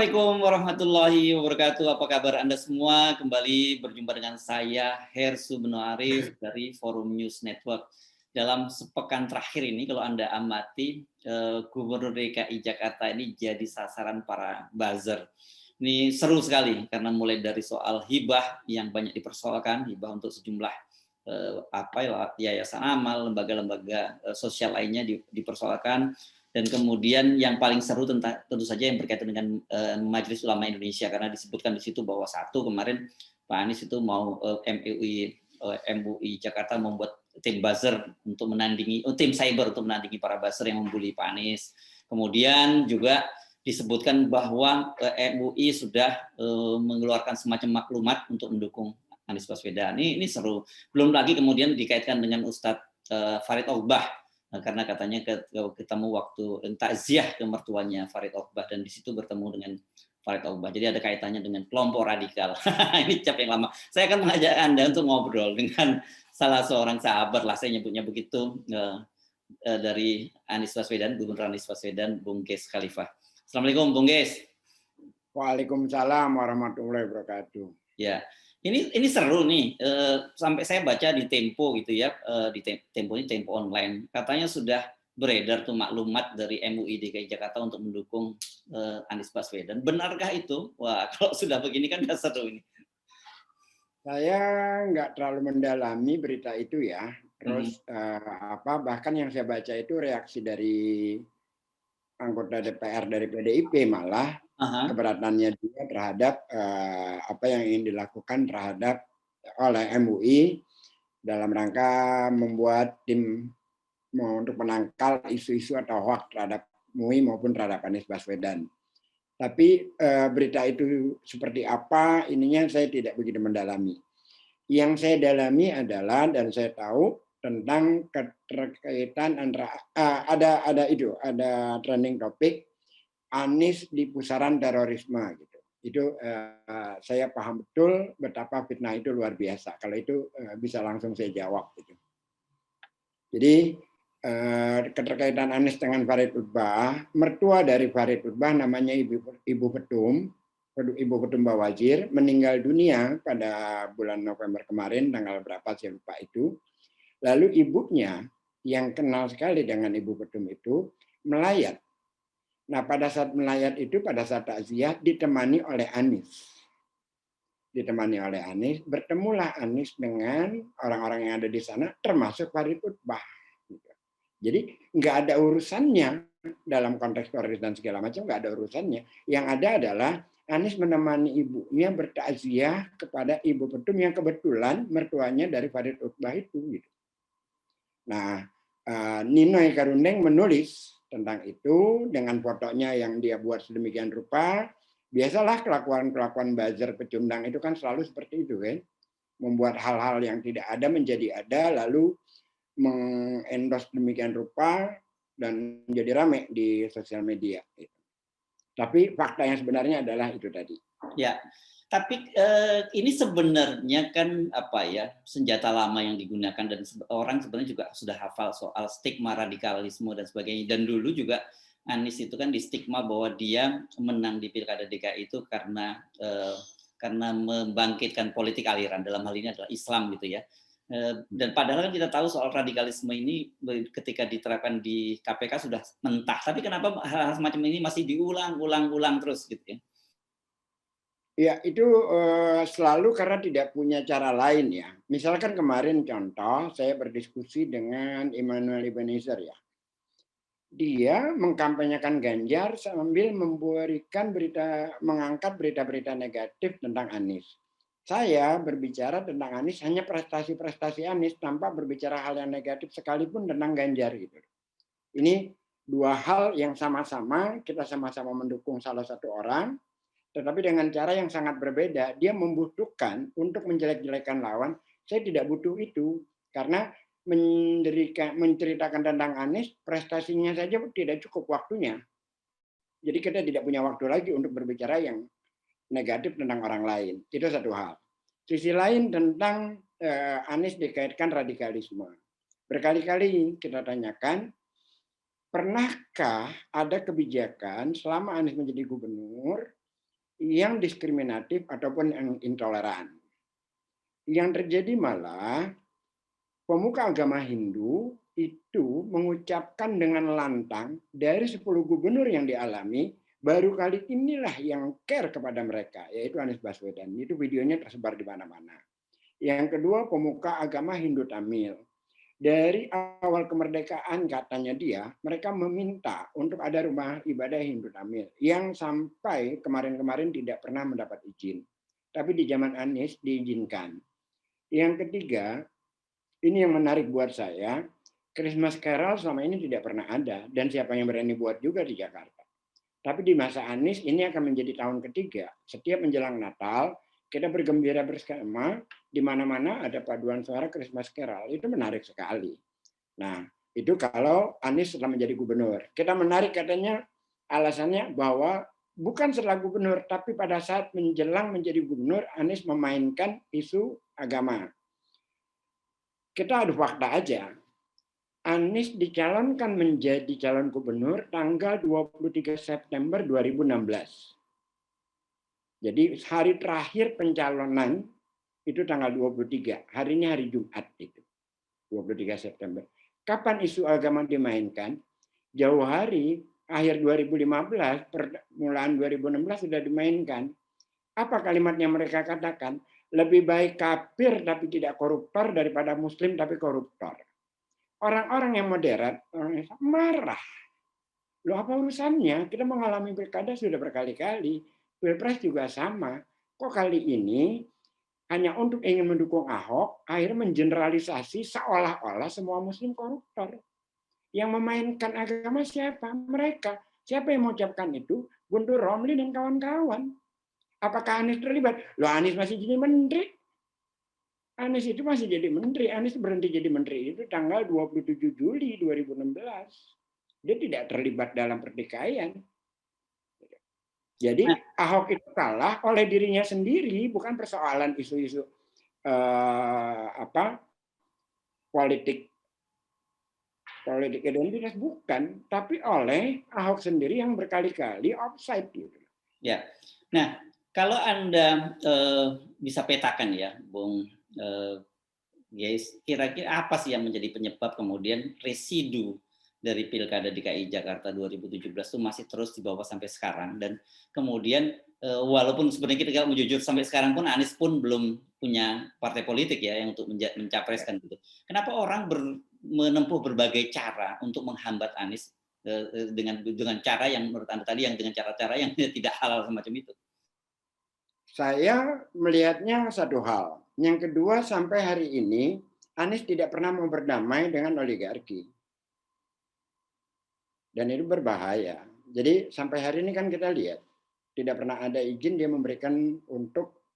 Assalamualaikum warahmatullahi wabarakatuh. Apa kabar Anda semua? Kembali berjumpa dengan saya, Hersu Beno Arif dari Forum News Network. Dalam sepekan terakhir ini, kalau Anda amati, Gubernur DKI Jakarta ini jadi sasaran para buzzer. Ini seru sekali, karena mulai dari soal hibah yang banyak dipersoalkan, hibah untuk sejumlah yayasan amal, lembaga-lembaga sosial lainnya dipersoalkan. Dan kemudian yang paling seru tentu saja yang berkaitan dengan Majelis Ulama Indonesia, karena disebutkan di situ bahwa kemarin Pak Anies itu mau MUI Jakarta membuat tim buzzer untuk menandingi, tim cyber untuk menandingi para buzzer yang membuli Pak Anies. Kemudian juga disebutkan bahwa MUI sudah mengeluarkan semacam maklumat untuk mendukung Anies Baswedan. Ini seru. Belum lagi kemudian dikaitkan dengan Ustadz Farid Ogbah, karena katanya ketemu waktu takziah ke mertuanya Farid Ogbah, dan di situ bertemu dengan Farid Ogbah. Jadi ada kaitannya dengan kelompok radikal. Ini cap yang lama. Saya akan mengajak Anda untuk ngobrol dengan salah seorang sahabat lah, saya nyebutnya begitu, dari Anies Baswedan, Gubernur Anies Baswedan, Bung Ges Khalifah. Assalamualaikum, Bung Ges. Waalaikumsalam warahmatullahi wabarakatuh. Ya, ini seru nih. Sampai saya baca di Tempo gitu ya, di Tempo ini Tempo online. Katanya sudah beredar tuh maklumat dari MUI DKI Jakarta untuk mendukung Anies Baswedan. Benarkah itu? Wah, kalau sudah begini kan udah seru ini. Saya nggak terlalu mendalami berita itu ya. Terus bahkan yang saya baca itu reaksi dari anggota DPR dari PDIP malah keberatannya dia terhadap apa yang ingin dilakukan terhadap oleh MUI dalam rangka membuat tim untuk menangkal isu-isu atau hoax terhadap MUI maupun terhadap Anies Baswedan. Tapi berita itu seperti apa, ininya saya tidak begitu mendalami. Yang saya dalami adalah, dan saya tahu tentang keterkaitan antara ada trending topik Anies di pusaran terorisme gitu. Itu saya paham betul betapa fitnah itu luar biasa. Kalau itu bisa langsung saya jawab gitu. Jadi keterkaitan Anies dengan Farid Ogbah, mertua dari Farid Ogbah namanya Ibu Petum Bawazir, meninggal dunia pada bulan November kemarin, tanggal berapa saya lupa itu. Lalu ibunya yang kenal sekali dengan Ibu Petum itu melayat. Nah, pada saat melayat itu, pada saat takziah ditemani oleh Anies. Bertemulah Anies dengan orang-orang yang ada di sana, termasuk Farid Ogbah. Jadi nggak ada urusannya dalam konteks teroris dan segala macam, nggak ada urusannya. Yang ada adalah Anies menemani ibunya bertakziah kepada Ibu Petum yang kebetulan mertuanya dari Farid Ogbah itu. Gitu. Nah, Ninoy Karundeng menulis tentang itu dengan fotonya yang dia buat sedemikian rupa. Biasalah kelakuan buzzer pecundang itu kan selalu seperti itu kan, membuat hal-hal yang tidak ada menjadi ada, lalu mengendorse demikian rupa dan menjadi ramai di sosial media. Tapi fakta yang sebenarnya adalah itu tadi. Ya, tapi ini sebenarnya kan senjata lama yang digunakan, dan orang sebenarnya juga sudah hafal soal stigma radikalisme dan sebagainya. Dan dulu juga Anies itu kan di stigma bahwa dia menang di Pilkada DKI itu karena membangkitkan politik aliran, dalam hal ini adalah Islam gitu ya. Dan padahal kan kita tahu soal radikalisme ini ketika diterapkan di KPK sudah mentah, tapi kenapa hal-hal semacam ini masih diulang-ulang terus gitu ya? Ya, itu selalu karena tidak punya cara lain ya. Misalkan kemarin contoh, saya berdiskusi dengan Immanuel Ebenezer ya. Dia mengkampanyekan Ganjar sambil mengangkat berita-berita negatif tentang Anies. Saya berbicara tentang Anies hanya prestasi-prestasi Anies tanpa berbicara hal yang negatif sekalipun tentang Ganjar gitu. Ini dua hal yang sama-sama, kita sama-sama mendukung salah satu orang, tetapi dengan cara yang sangat berbeda. Dia membutuhkan untuk menjelek-jelekan lawan. Saya tidak butuh itu, karena menceritakan tentang Anies, prestasinya saja tidak cukup waktunya. Jadi kita tidak punya waktu lagi untuk berbicara yang negatif tentang orang lain. Itu satu hal. Sisi lain tentang Anies dikaitkan radikalisme. Berkali-kali kita tanyakan, pernahkah ada kebijakan selama Anies menjadi gubernur yang diskriminatif ataupun yang intoleran. Yang terjadi malah pemuka agama Hindu itu mengucapkan dengan lantang dari 10 gubernur yang dialami, baru kali inilah yang care kepada mereka, yaitu Anies Baswedan. Itu videonya tersebar di mana-mana. Yang kedua, pemuka agama Hindu Tamil. Dari awal kemerdekaan katanya dia, mereka meminta untuk ada rumah ibadah Hindu Tamil yang sampai kemarin-kemarin tidak pernah mendapat izin. Tapi di zaman Anies diizinkan. Yang ketiga, ini yang menarik buat saya, Christmas Carol selama ini tidak pernah ada, dan siapa yang berani buat juga di Jakarta. Tapi di masa Anies ini akan menjadi tahun ketiga. Setiap menjelang Natal, kita bergembira bersama, di mana-mana ada paduan suara Christmas Carol. Itu menarik sekali. Nah, itu kalau Anies setelah menjadi gubernur. Kita menarik katanya alasannya bahwa bukan setelah gubernur, tapi pada saat menjelang menjadi gubernur, Anies memainkan isu agama. Kita adu fakta aja. Anies dicalonkan menjadi calon gubernur tanggal 23 September 2016. Jadi hari terakhir pencalonan itu tanggal 23. Hari ini hari Jumat itu. 23 September. Kapan isu agama dimainkan? Jauh hari, akhir 2015, permulaan 2016 sudah dimainkan. Apa kalimat yang mereka katakan? Lebih baik kafir tapi tidak koruptor daripada muslim tapi koruptor. Orang-orang yang moderat orang Islam marah. Loh apa urusannya? Kita mengalami pilkada sudah berkali-kali. Pilpres juga sama. Kok kali ini hanya untuk ingin mendukung Ahok, akhirnya mengeneralisasi seolah-olah semua muslim koruptor. Yang memainkan agama siapa? Mereka. Siapa yang mengucapkan itu? Guntur Romli dan kawan-kawan. Apakah Anies terlibat? Loh Anies masih jadi menteri. Anies itu masih jadi menteri. Anies berhenti jadi menteri itu tanggal 27 Juli 2016. Dia tidak terlibat dalam pertikaian. Jadi Ahok itu kalah oleh dirinya sendiri, bukan persoalan isu-isu politik identitas, bukan, tapi oleh Ahok sendiri yang berkali-kali offside gitu. Ya. Nah, kalau Anda bisa petakan ya, Bung guys, kira-kira apa sih yang menjadi penyebab kemudian residu dari Pilkada DKI Jakarta 2017 itu masih terus dibawa sampai sekarang, dan kemudian walaupun sebenarnya kita mau jujur sampai sekarang pun Anies pun belum punya partai politik ya yang untuk mencapreskan gitu. Kenapa orang menempuh berbagai cara untuk menghambat Anies dengan cara yang menurut Anda tadi yang dengan cara-cara yang tidak halal semacam itu? Saya melihatnya satu hal. Yang kedua, sampai hari ini Anies tidak pernah mau berdamai dengan oligarki. Dan itu berbahaya. Jadi sampai hari ini kan kita lihat, tidak pernah ada izin dia memberikan untuk,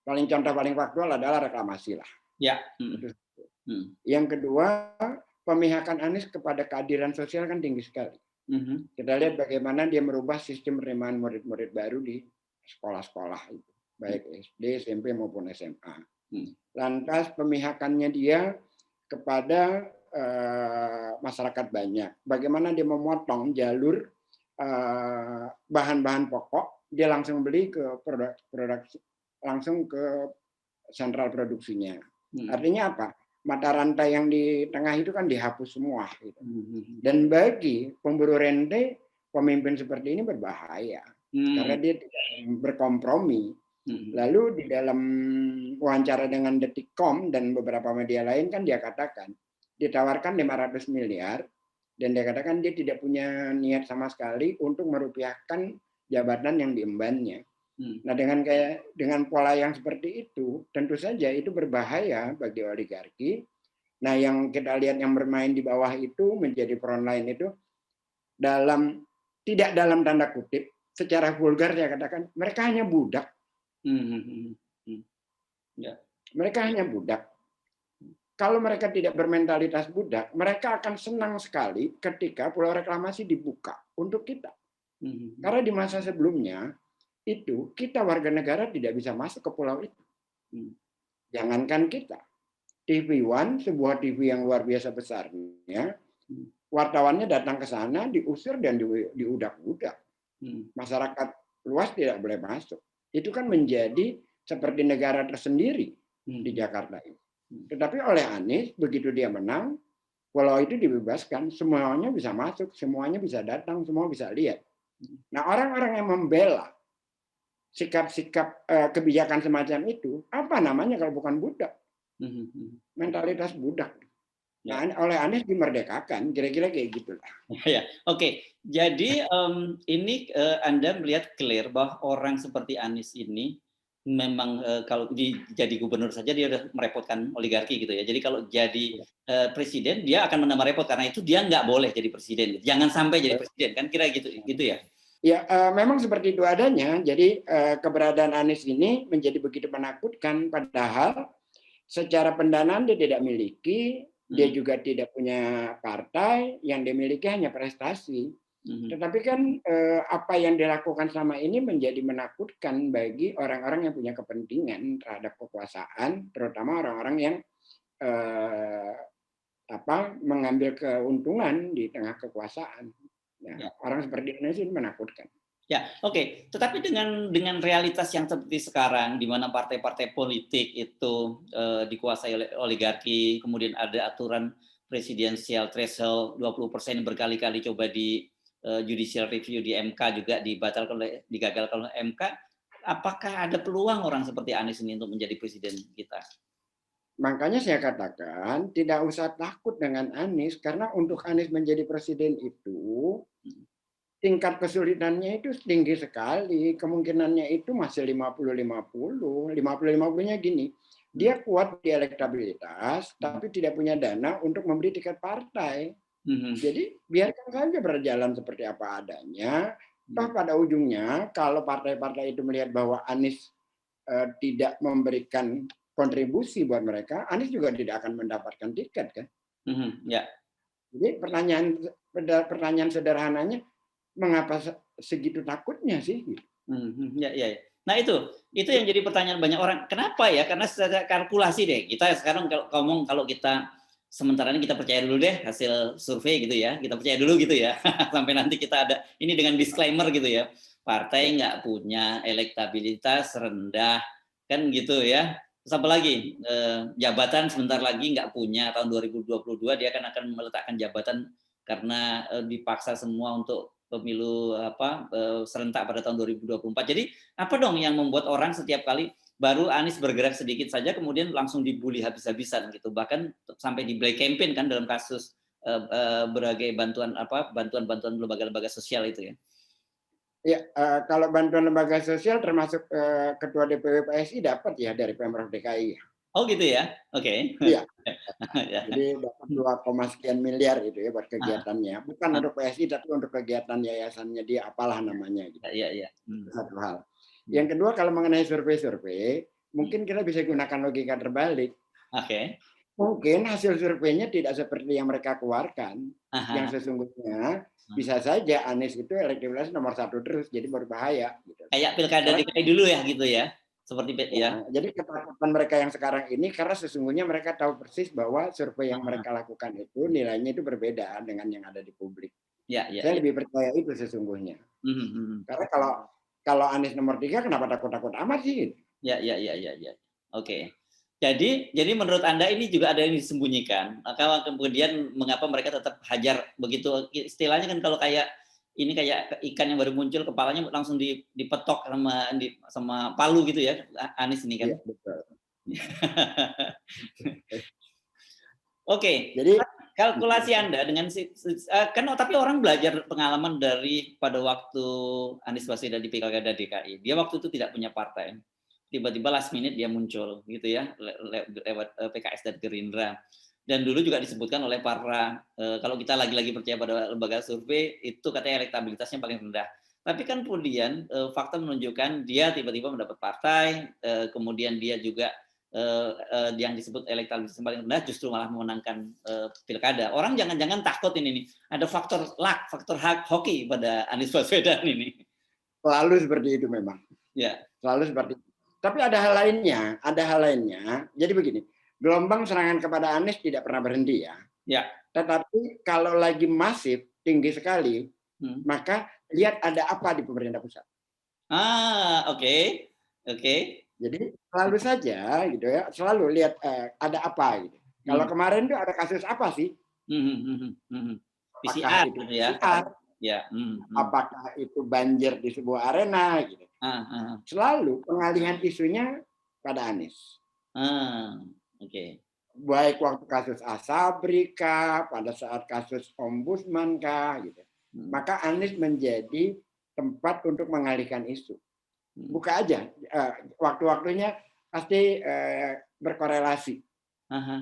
contoh paling faktual adalah reklamasi lah. Ya. Yang kedua, pemihakan Anies kepada keadilan sosial kan tinggi sekali. Kita lihat bagaimana dia merubah sistem penerimaan murid-murid baru di sekolah-sekolah itu, baik SD, SMP maupun SMA. Lantas pemihakannya dia kepada masyarakat banyak. Bagaimana dia memotong jalur bahan-bahan pokok, dia langsung beli ke produk langsung ke sentral produksinya. Artinya apa? Mata rantai yang di tengah itu kan dihapus semua. Gitu. Dan bagi pemburu rente, pemimpin seperti ini berbahaya. Karena dia tidak berkompromi. Lalu di dalam wawancara dengan Detikcom dan beberapa media lain kan dia katakan, ditawarkan 500 miliar, dan dia katakan dia tidak punya niat sama sekali untuk merupiahkan jabatan yang diembannya. Nah dengan pola yang seperti itu, tentu saja itu berbahaya bagi oligarki. Nah yang kita lihat yang bermain di bawah itu menjadi frontline itu tidak dalam tanda kutip, secara vulgar saya katakan mereka hanya budak. Mereka hanya budak. Kalau mereka tidak bermentalitas budak, mereka akan senang sekali ketika pulau reklamasi dibuka untuk kita. Karena di masa sebelumnya itu kita warga negara tidak bisa masuk ke pulau itu. Jangankan kita. TV One, sebuah TV yang luar biasa besarnya, wartawannya datang ke sana, diusir dan diudak-udak. Masyarakat luas tidak boleh masuk. Itu kan menjadi seperti negara tersendiri di Jakarta ini. Tetapi oleh Anies, begitu dia menang, pulau itu dibebaskan, semuanya bisa masuk, semuanya bisa datang, semua bisa lihat. Nah, orang-orang yang membela sikap-sikap kebijakan semacam itu, apa namanya kalau bukan budak? Mentalitas budak. Nah, oleh Anies dimerdekakan, kira-kira kayak gitu lah. Ya, oke. Jadi ini Anda melihat clear bahwa orang seperti Anies ini memang kalau jadi gubernur saja dia udah merepotkan oligarki gitu ya. Jadi kalau jadi presiden dia akan menambah repot karena itu dia nggak boleh jadi presiden. Jangan sampai jadi presiden kan kira gitu ya. Ya, memang seperti itu adanya. Jadi keberadaan Anies ini menjadi begitu menakutkan, padahal secara pendanaan dia tidak miliki, dia juga tidak punya partai, yang dia miliki hanya prestasi. Tetapi kan apa yang dilakukan selama ini menjadi menakutkan bagi orang-orang yang punya kepentingan terhadap kekuasaan, terutama orang-orang yang mengambil keuntungan di tengah kekuasaan. Ya. Orang seperti ini menakutkan. Ya, oke. Tetapi dengan realitas yang seperti sekarang, di mana partai-partai politik itu dikuasai oleh oligarki, kemudian ada aturan presidensial threshold 20% berkali-kali coba di judicial review di MK juga digagalkan oleh MK. Apakah ada peluang orang seperti Anies ini untuk menjadi presiden kita? Makanya saya katakan tidak usah takut dengan Anies, karena untuk Anies menjadi presiden itu tingkat kesulitannya itu tinggi sekali. Kemungkinannya itu masih 50-50. 50-50-nya gini, dia kuat di elektabilitas, tapi tidak punya dana untuk membeli tiket partai. Jadi biarkan saja berjalan seperti apa adanya. Toh pada ujungnya, kalau partai-partai itu melihat bahwa Anies tidak memberikan kontribusi buat mereka, Anies juga tidak akan mendapatkan tiket, kan? Ya. Jadi pertanyaan sederhananya, mengapa segitu takutnya sih? Ya. Nah itu yang jadi pertanyaan banyak orang. Kenapa ya? Karena secara kalkulasi deh. Kita sekarang kalau kita sementara ini kita percaya dulu deh hasil survei gitu ya. Kita percaya dulu gitu ya. Sampai nanti kita ada ini dengan disclaimer gitu ya. Partai nggak punya elektabilitas rendah kan gitu ya. Terus apa lagi? Jabatan sebentar lagi nggak punya, tahun 2022 dia akan meletakkan jabatan karena dipaksa semua untuk pemilu serentak pada tahun 2024. Jadi apa dong yang membuat orang setiap kali baru Anies bergerak sedikit saja kemudian langsung dibully habis-habisan gitu, bahkan sampai di black campaign kan dalam kasus berbagai bantuan lembaga-lembaga sosial itu ya. Ya, kalau bantuan lembaga sosial termasuk ketua DPW PSI dapat ya dari Pemprov DKI. Oh gitu ya, oke. Iya. Jadi dapat 2, sekian miliar itu ya buat kegiatannya. Bukan untuk PSI tapi untuk kegiatan yayasannya dia, apalah namanya. Gitu. Iya. Satu hal. Yang kedua, kalau mengenai survei-survei, mungkin kita bisa gunakan logika terbalik. Oke. Mungkin hasil surveinya tidak seperti yang mereka keluarkan. Yang sesungguhnya bisa saja Anies itu elektabilitas nomor 1 terus, jadi berbahaya. Gitu. Kayak pilkada DKI dulu ya gitu ya. Seperti ya. Jadi ketakutan mereka yang sekarang ini karena sesungguhnya mereka tahu persis bahwa survei yang mereka lakukan itu nilainya itu berbeda dengan yang ada di publik. Saya lebih percaya itu sesungguhnya. Karena kalau Anies nomor 3 kenapa takut-takut amat sih? Ya. Oke. Jadi menurut Anda ini juga ada yang disembunyikan. Kalau kemudian mengapa mereka tetap hajar begitu, istilahnya kan kalau kayak ini kayak ikan yang baru muncul kepalanya langsung dipetok sama palu gitu ya, Anies ini kan. Iya, betul. Oke. Jadi kalkulasi Anda dengan kan tapi orang belajar pengalaman dari pada waktu Anies Baswedan di Pilkada DKI. Dia waktu itu tidak punya partai. Tiba-tiba last minute dia muncul gitu ya lewat PKS dan Gerindra. Dan dulu juga disebutkan oleh para kalau kita lagi-lagi percaya pada lembaga survei itu katanya elektabilitasnya paling rendah. Tapi kan kemudian fakta menunjukkan dia tiba-tiba mendapat partai, kemudian dia juga yang disebut elektabilitas paling rendah justru malah memenangkan pilkada. Orang jangan-jangan takut ini nih. Ada faktor luck, faktor hoki pada Anies Baswedan ini. Selalu seperti itu memang. Ya. Selalu seperti itu. Tapi ada hal lainnya. Jadi begini, gelombang serangan kepada Anies tidak pernah berhenti ya. Ya. Tetapi kalau lagi masif, tinggi sekali, maka lihat ada apa di pemerintah pusat. Oke. Oke. Jadi selalu saja gitu ya, selalu lihat ada apa gitu. Kalau Hmm. kemarin tuh ada kasus apa sih? Apakah PCR itu gitu ya PCR? katanya. Ya. Apakah itu banjir di sebuah arena gitu. Ah, ah, Selalu pengalihan isunya pada Anies. Oke. Baik waktu kasus Asabri kah, pada saat kasus Ombudsman kah gitu. Maka Anies menjadi tempat untuk mengalihkan isu. Buka aja waktu-waktunya pasti berkorelasi.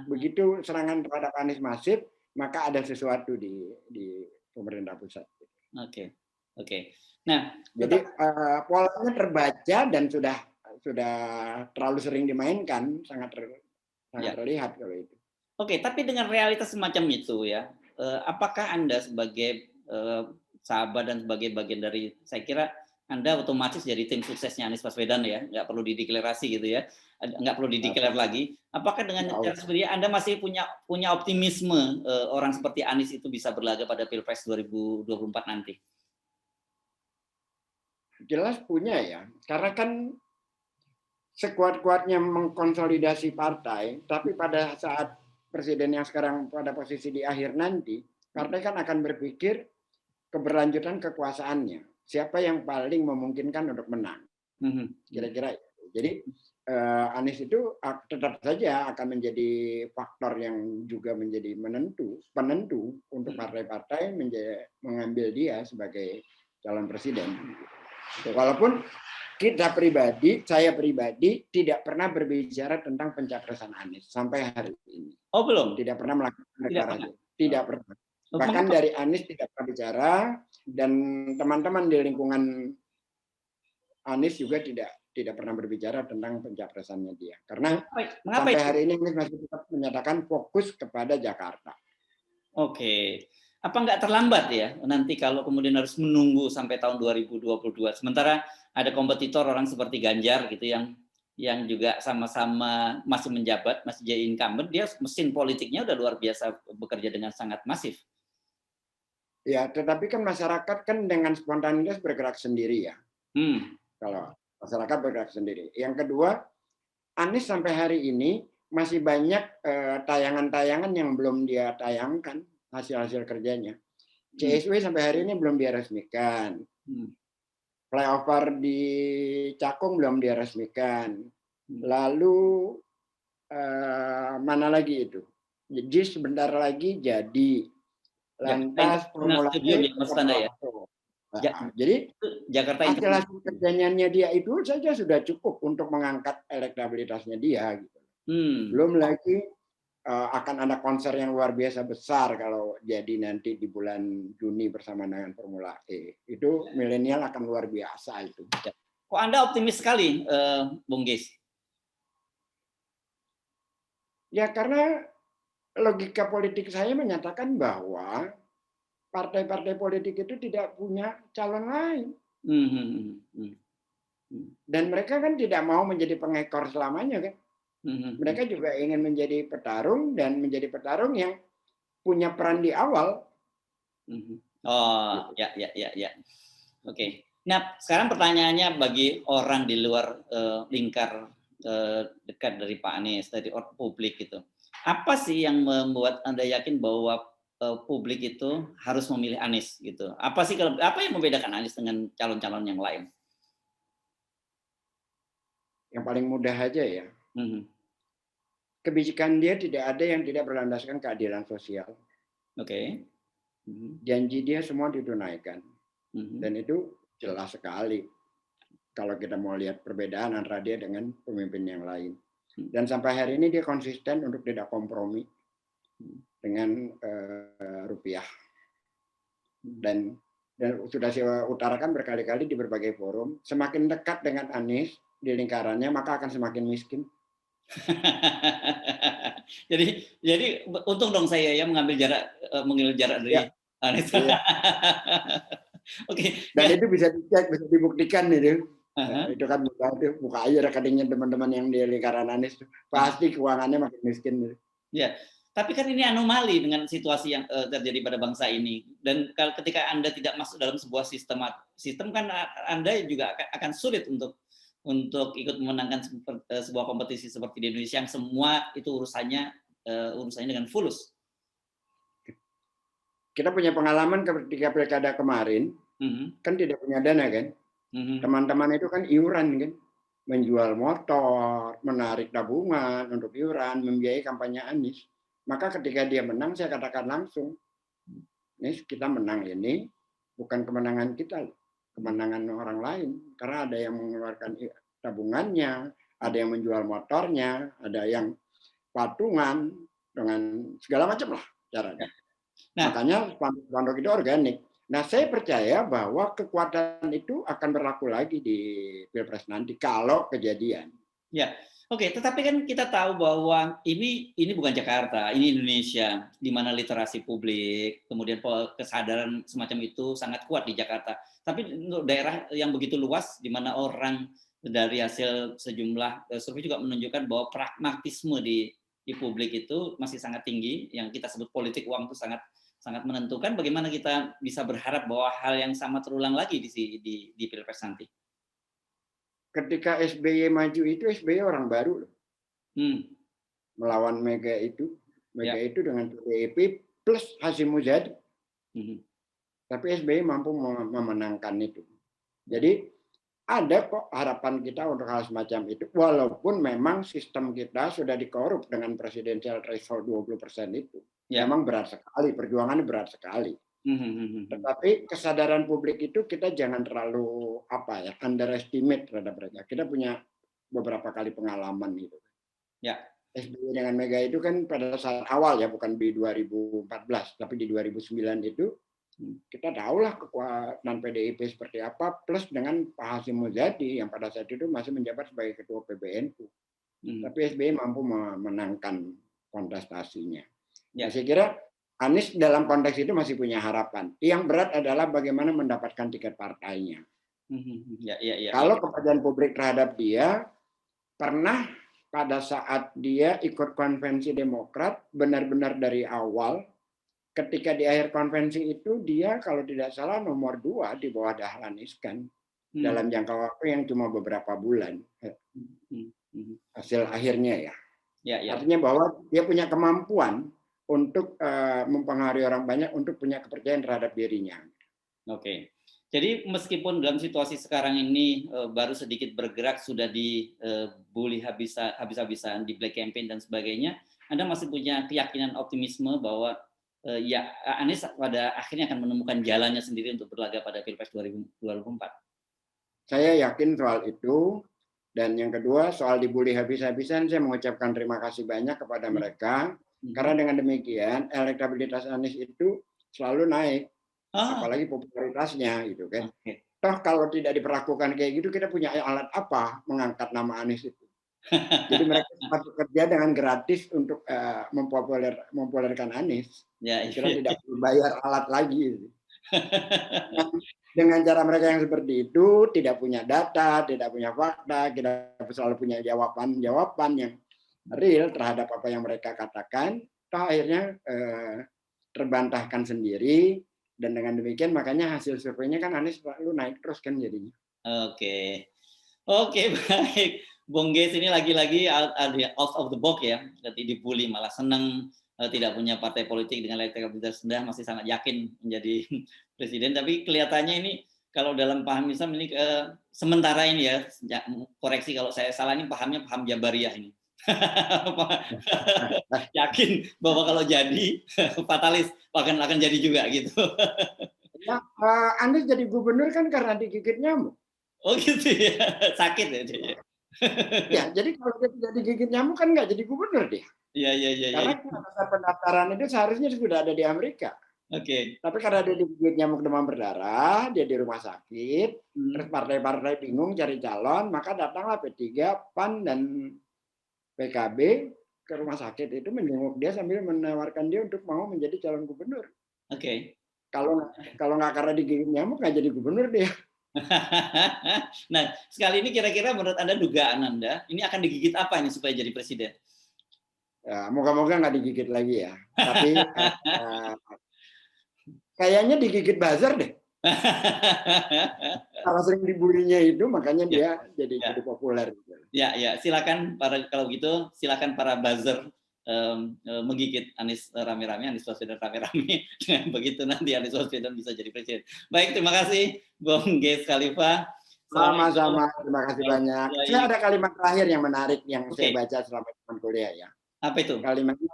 Begitu serangan terhadap Anies masif, maka ada sesuatu di pemerintah pusat. Oke. Oke. Nah, jadi polanya terbaca dan sudah terlalu sering dimainkan, sangat terlihat kalau itu. Oke, tapi dengan realitas semacam itu ya, apakah Anda sebagai sahabat dan sebagai bagian dari, saya kira Anda otomatis jadi tim suksesnya Anies Baswedan ya, nggak perlu dideklarasi gitu ya, nggak perlu dideklar lagi. Apakah dengan cara seperti Anda masih punya optimisme orang seperti Anies itu bisa berlaga pada Pilpres 2024 nanti? Jelas punya ya, karena kan sekuat-kuatnya mengkonsolidasi partai, tapi pada saat presiden yang sekarang pada posisi di akhir nanti, partai kan akan berpikir keberlanjutan kekuasaannya. Siapa yang paling memungkinkan untuk menang? Kira-kira. Jadi Anies itu tetap saja akan menjadi faktor yang juga menjadi penentu untuk partai-partai mengambil dia sebagai calon presiden. Walaupun saya pribadi tidak pernah berbicara tentang pencapresan Anies sampai hari ini. Oh, belum? Tidak pernah melakukan deklarasi. Tidak pernah. Bahkan dari Anies tidak pernah bicara, dan teman-teman di lingkungan Anies juga tidak pernah berbicara tentang pencapresannya dia. Karena sampai hari ini Anies masih tetap menyatakan fokus kepada Jakarta. Oke. Apa nggak terlambat ya nanti kalau kemudian harus menunggu sampai tahun 2022? Sementara ada kompetitor orang seperti Ganjar gitu yang juga sama-sama masih menjabat, masih jadi incumbent, dia mesin politiknya udah luar biasa bekerja dengan sangat masif. Ya, tetapi kan masyarakat kan dengan spontanitas bergerak sendiri ya. Kalau masyarakat bergerak sendiri. Yang kedua, Anies sampai hari ini masih banyak tayangan-tayangan yang belum dia tayangkan, hasil-hasil kerjanya. CSW sampai hari ini belum dia resmikan. Flyover di Cakung belum dia resmikan. Lalu mana lagi itu? Jadi sebentar lagi jadi. Lantas Formula E. Jadi Jakarta hasil kerjanya dia itu saja sudah cukup untuk mengangkat elektabilitasnya dia. Gitu. Belum lagi akan ada konser yang luar biasa besar kalau jadi nanti di bulan Juni bersama dengan Formula E. Itu milenial akan luar biasa itu. Kok Anda optimis sekali, Bung Gis? Ya karena logika politik saya menyatakan bahwa partai-partai politik itu tidak punya calon lain. Dan mereka kan tidak mau menjadi pengekor selamanya kan. Mereka juga ingin menjadi petarung dan menjadi petarung yang punya peran di awal. Oh, ya. Oke. Nah, sekarang pertanyaannya bagi orang di luar lingkar dekat dari Pak Anies, dari publik itu. Apa sih yang membuat Anda yakin bahwa publik itu harus memilih Anies gitu? Apa yang membedakan Anies dengan calon-calon yang lain? Yang paling mudah aja ya. Kebijakan dia tidak ada yang tidak berlandaskan keadilan sosial. Oke. Janji dia semua ditunaikan. Dan itu jelas sekali kalau kita mau lihat perbedaan antara dia dengan pemimpin yang lain. Dan sampai hari ini dia konsisten untuk tidak kompromi dengan rupiah. Dan sudah saya utarakan berkali-kali di berbagai forum, semakin dekat dengan Anies di lingkarannya maka akan semakin miskin. jadi untung dong saya ya mengambil jarak dari Anies. Oke. Dan itu bisa dicek, bisa dibuktikan itu. Itu kan buka aja rekeningnya teman-teman yang di lingkaran Anies, pasti keuangannya makin miskin. Ya, Tapi kan ini anomali dengan situasi yang terjadi pada bangsa ini. Dan ketika Anda tidak masuk dalam sebuah sistem kan Anda juga akan sulit untuk ikut memenangkan sebuah kompetisi seperti di Indonesia yang semua itu urusannya dengan fulus. Kita punya pengalaman ketika pilkada kemarin, kan tidak punya dana kan. Teman-teman itu kan iuran kan, menjual motor, menarik tabungan untuk iuran, membiayai kampanye Anies. Maka ketika dia menang, saya katakan langsung, nih kita menang ini bukan kemenangan kita, kemenangan orang lain. Karena ada yang mengeluarkan tabungannya, ada yang menjual motornya, ada yang patungan, dengan segala macam lah caranya. Nah, makanya spanduk itu organik. Nah, saya percaya bahwa kekuatan itu akan berlaku lagi di Pilpres nanti kalau kejadian. Ya, oke. Tetapi kan kita tahu bahwa ini bukan Jakarta, ini Indonesia, di mana literasi publik, kemudian kesadaran semacam itu sangat kuat di Jakarta. Tapi untuk daerah yang begitu luas, di mana orang dari hasil sejumlah survei juga menunjukkan bahwa pragmatisme di publik itu masih sangat tinggi, yang kita sebut politik uang itu sangat menentukan. Bagaimana kita bisa berharap bahwa hal yang sama terulang lagi di Pilpres nanti? Ketika SBY maju itu, SBY orang baru loh. Melawan Mega itu. Mega itu dengan PDIP plus Hasyim Muzadi. Tapi SBY mampu memenangkan itu. Jadi ada kok harapan kita untuk hal semacam itu. Walaupun memang sistem kita sudah dikorup dengan presidensial threshold 20% itu. Memang berat sekali, perjuangannya berat sekali. Tetapi kesadaran publik itu kita jangan terlalu underestimate terhadap mereka. Kita punya beberapa kali pengalaman gitu. Ya. SBY dengan Mega itu kan pada saat awal ya, bukan di 2014, tapi di 2009 itu kita tahulah kekuatan PDIP seperti apa, plus dengan Pak Hasyim Muzadi yang pada saat itu masih menjabat sebagai ketua PBNU. Tapi SBY mampu memenangkan kontestasinya. Ya. Saya kira Anies dalam konteks itu masih punya harapan. Yang berat adalah bagaimana mendapatkan tiket partainya. Kalau kepercayaan publik terhadap dia, pernah pada saat dia ikut konvensi Demokrat, benar-benar dari awal, ketika di akhir konvensi itu, dia kalau tidak salah nomor 2 di bawah Dahlan Iskan. Dalam jangka waktu yang cuma beberapa bulan. Hasil akhirnya ya. Artinya bahwa dia punya kemampuan untuk mempengaruhi orang banyak, untuk punya kepercayaan terhadap dirinya. Oke. Jadi meskipun dalam situasi sekarang ini baru sedikit bergerak, sudah dibully habis-habisan, di black campaign dan sebagainya, Anda masih punya keyakinan optimisme bahwa Anies pada akhirnya akan menemukan jalannya sendiri untuk berlaga pada Pilpres 2024? Saya yakin soal itu. Dan yang kedua, soal dibully habis-habisan, saya mengucapkan terima kasih banyak kepada mereka. Karena dengan demikian elektabilitas Anies itu selalu naik, apalagi popularitasnya gitu kan. Toh kalau tidak diperlakukan kayak gitu, kita punya alat apa mengangkat nama Anies itu? Jadi mereka sempat bekerja dengan gratis untuk mempopulerkan Anies. Kira tidak perlu bayar alat lagi. Dengan cara mereka yang seperti itu, tidak punya data, tidak punya fakta, kita selalu punya jawaban yang real terhadap apa yang mereka katakan, toh akhirnya terbantahkan sendiri, dan dengan demikian makanya hasil surveinya kan Anies selalu naik terus kan jadinya. Oke, baik. Bung Geis ini lagi-lagi out of the box ya, jadi dibully, malah senang tidak punya partai politik dengan elektabilitas rendah, masih sangat yakin menjadi presiden. Tapi kelihatannya ini kalau dalam paham Islam ini sementara ini ya, koreksi kalau saya salah, ini pahamnya paham Jabariyah ini. Yakin bahwa kalau jadi fatalis akan jadi juga gitu. Ya, Anies jadi gubernur kan karena digigit nyamuk. Oh gitu ya, sakit ya dia. Ya, jadi kalau dia tidak digigit nyamuk kan nggak jadi gubernur dia. Iya. Karena pada pendaftaran itu seharusnya sudah ada di Amerika. Oke. Tapi karena dia digigit nyamuk demam berdarah, dia di rumah sakit, terus partai-partai bingung cari calon, maka datanglah P3, PAN dan PKB ke rumah sakit itu menjenguk dia sambil menawarkan dia untuk mau menjadi calon gubernur. Oke. Kalau nggak karena digigit nyamuk nggak jadi gubernur dia. Nah, sekali ini kira-kira menurut Anda, dugaan Anda, ini akan digigit apa ini supaya jadi presiden? Ya, moga-moga nggak digigit lagi ya. Tapi kayaknya digigit buzzer deh. Karena sering dibullynya itu, makanya Ya, dia jadi ya. populer. Gitu. Ya, ya, silakan kalau gitu silakan para buzzer menggigit Anies rame-rame, Anies Baswedan rame-rame. Dengan begitu nanti Anies Baswedan bisa jadi presiden. Baik, terima kasih Bung Ges Khalifa. Assalamualaikum Sama-sama, terima kasih banyak. Saya warahmatullahi. ada kalimat terakhir yang menarik yang saya Oke, baca selama teman kuliah ya. apa itu? Kalimatnya,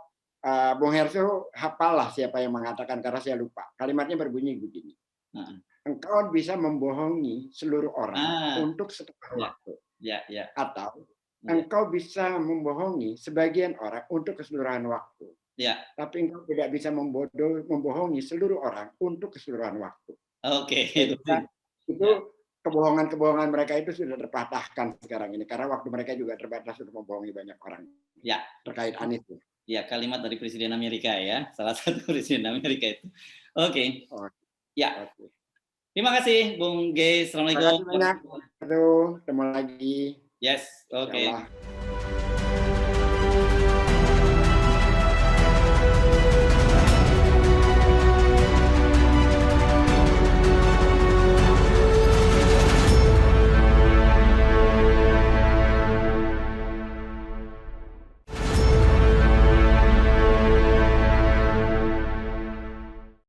Bung Herso hafallah siapa yang mengatakan karena saya lupa. Kalimatnya berbunyi begini. Nah, Engkau bisa membohongi seluruh orang ah, untuk setengah ya, waktu. ya, ya, Atau ya, engkau bisa membohongi sebagian orang untuk keseluruhan waktu. ya. Tapi engkau tidak bisa membohongi seluruh orang untuk keseluruhan waktu. Oke, Saya itu. kira itu Ya, kebohongan-kebohongan mereka itu sudah terpatahkan sekarang ini. Karena waktu mereka juga terbatas untuk membohongi banyak orang ya, terkait Anies. ya, kalimat dari Presiden Amerika ya, salah satu Presiden Amerika itu. Oke, Oh, ya. oke. Terima kasih Bung Ges. Terima Assalamualaikum. kasih banyak. Ketemu lagi. Yes, Insya oke. Allah.